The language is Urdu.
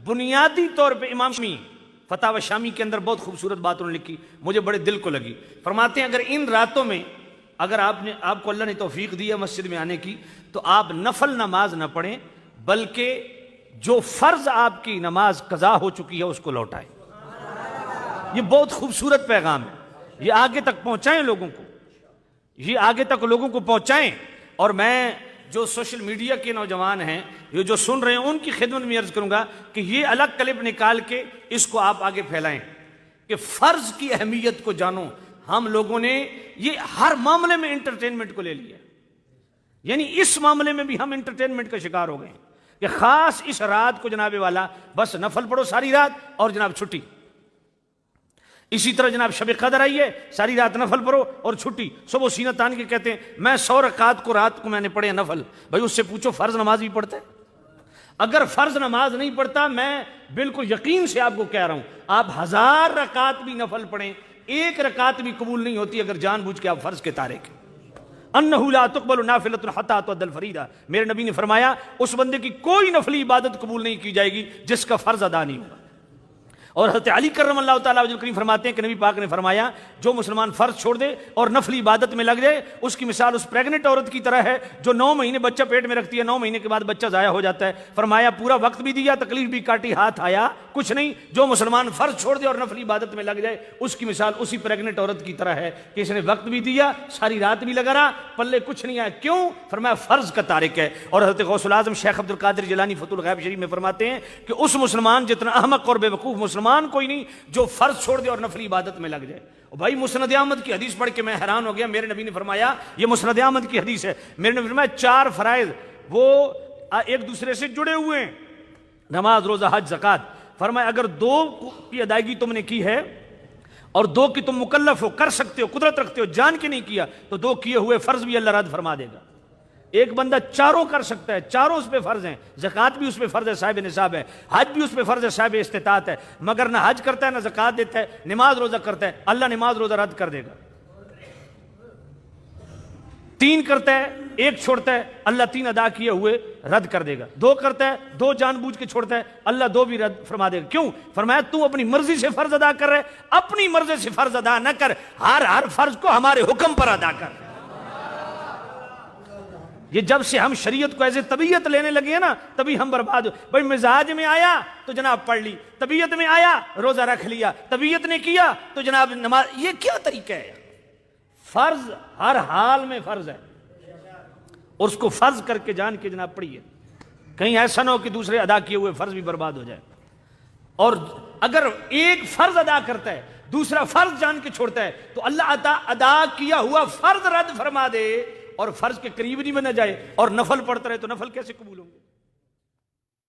بنیادی طور پہ امام شامی فتاوی شامی کے اندر بہت خوبصورت بات انہوں نے لکھی، مجھے بڑے دل کو لگی. فرماتے ہیں اگر ان راتوں میں اگر آپ کو اللہ نے توفیق دی ہے مسجد میں آنے کی تو آپ نفل نماز نہ پڑھیں بلکہ جو فرض آپ کی نماز قضا ہو چکی ہے اس کو لوٹائیں. یہ بہت خوبصورت پیغام ہے، یہ آگے تک پہنچائیں لوگوں کو، یہ آگے تک لوگوں کو پہنچائیں. اور میں جو سوشل میڈیا کے نوجوان ہیں یہ جو سن رہے ہیں ان کی خدمت میں عرض کروں گا کہ یہ الگ کلپ نکال کے اس کو آپ آگے پھیلائیں کہ فرض کی اہمیت کو جانو. ہم لوگوں نے یہ ہر معاملے میں انٹرٹینمنٹ کو لے لیا، یعنی اس معاملے میں بھی ہم انٹرٹینمنٹ کا شکار ہو گئے کہ خاص اس رات کو جناب والا بس نفل پڑھو ساری رات اور جناب چھٹی. اسی طرح جناب شب قدر آئی ہے، ساری رات نفل پڑھو اور چھٹی. صبح سینہ تان کے کہتے ہیں میں 100 رکعت کو رات کو میں نے پڑھے نفل. بھائی اس سے پوچھو فرض نماز بھی پڑھتا ہے؟ اگر فرض نماز نہیں پڑھتا، میں بالکل یقین سے آپ کو کہہ رہا ہوں آپ 1000 رکعت بھی نفل پڑھیں، ایک رکعت بھی قبول نہیں ہوتی اگر جان بوجھ کے آپ فرض کے تارک. انہ لا تقبل نافلۃ حتی تؤدى الفریضہ، میرے نبی نے فرمایا اس بندے کی کوئی نفلی عبادت قبول نہیں کی جائے گی جس کا فرض ادا نہیں ہوگا. اور حضرت علی کرم اللہ تعالیٰ وجہ کریم فرماتے ہیں کہ نبی پاک نے فرمایا جو مسلمان فرض چھوڑ دے اور نفلی عبادت میں لگ جائے اس کی مثال اس پریگننٹ عورت کی طرح ہے جو 9 مہینے بچہ پیٹ میں رکھتی ہے، 9 مہینے کے بعد بچہ ضائع ہو جاتا ہے. فرمایا پورا وقت بھی دیا، تکلیف بھی کاٹی، ہاتھ آیا کچھ نہیں. جو مسلمان فرض چھوڑ دے اور نفلی عبادت میں لگ جائے اس کی مثال اسی پریگننٹ عورت کی طرح ہے کہ اس نے وقت بھی دیا، ساری رات بھی لگا رہا، پلے کچھ نہیں آیا. کیوں؟ فرمایا فرض کا تارک ہے. اور حضرت غوث الاعظم شیخ عبد القادر جیلانی فتح الغیب شریف میں فرماتے ہیں کہ اس مسلمان جتنا احمق اور بے وقوف مسلمان کوئی نہیں جو فرض چھوڑ دے اور نفلی عبادت میں لگ جائے. بھائی مسند احمد کی حدیث پڑھ کے میں حیران ہو گیا. میرے نبی نے فرمایا، یہ مسند احمد کی حدیث ہے، میرے نبی نے فرمایا 4 فرائض وہ ایک دوسرے سے جڑے ہوئے ہیں، نماز روزہ حج زکات. فرمایا اگر 2 کی ادائیگی تم نے کی ہے اور 2 کی تم مکلف ہو، کر سکتے ہو، قدرت رکھتے ہو، جان کے نہیں کیا تو 2 کیے ہوئے فرض بھی اللہ رد فرما دے گا. ایک بندہ 4 کر سکتا ہے، 4 اس پہ فرض ہیں، زکوٰۃ بھی اس پہ فرض ہے، صاحب نصاب ہے، حج بھی اس پہ فرض ہے، صاحب استطاعت ہے، مگر نہ حج کرتا ہے نہ زکوٰۃ دیتا ہے، نماز روزہ کرتا ہے، اللہ نماز روزہ رد کر دے گا. 3 کرتا ہے، 1 چھوڑتا ہے، اللہ 3 ادا کیے ہوئے رد کر دے گا. 2 کرتا ہے، 2 جان بوجھ کے چھوڑتا ہے، اللہ 2 بھی رد فرما دے گا. کیوں؟ فرمایا تو اپنی مرضی سے فرض ادا کر رہے، اپنی مرضی سے فرض ادا نہ کر، ہر فرض کو ہمارے حکم پر ادا کر. یہ جب سے ہم شریعت کو ایسے طبیعت لینے لگے ہیں نا تبھی ہم برباد ہو. بھائی مزاج میں آیا تو جناب پڑھ لی، طبیعت میں آیا روزہ رکھ لیا، طبیعت نے کیا تو جناب نماز. یہ کیا طریقہ ہے؟ فرض ہر حال میں فرض ہے اور اس کو فرض کر کے جان کے جناب پڑھیے، کہیں ایسا نہ ہو کہ دوسرے ادا کیے ہوئے فرض بھی برباد ہو جائے. اور اگر ایک فرض ادا کرتا ہے دوسرا فرض جان کے چھوڑتا ہے تو اللہ ادا کیا ہوا فرض رد فرما دے اور فرض کے قریب نہیں بنا جائے اور نفل پڑھتا رہے تو نفل کیسے قبول ہوں گے؟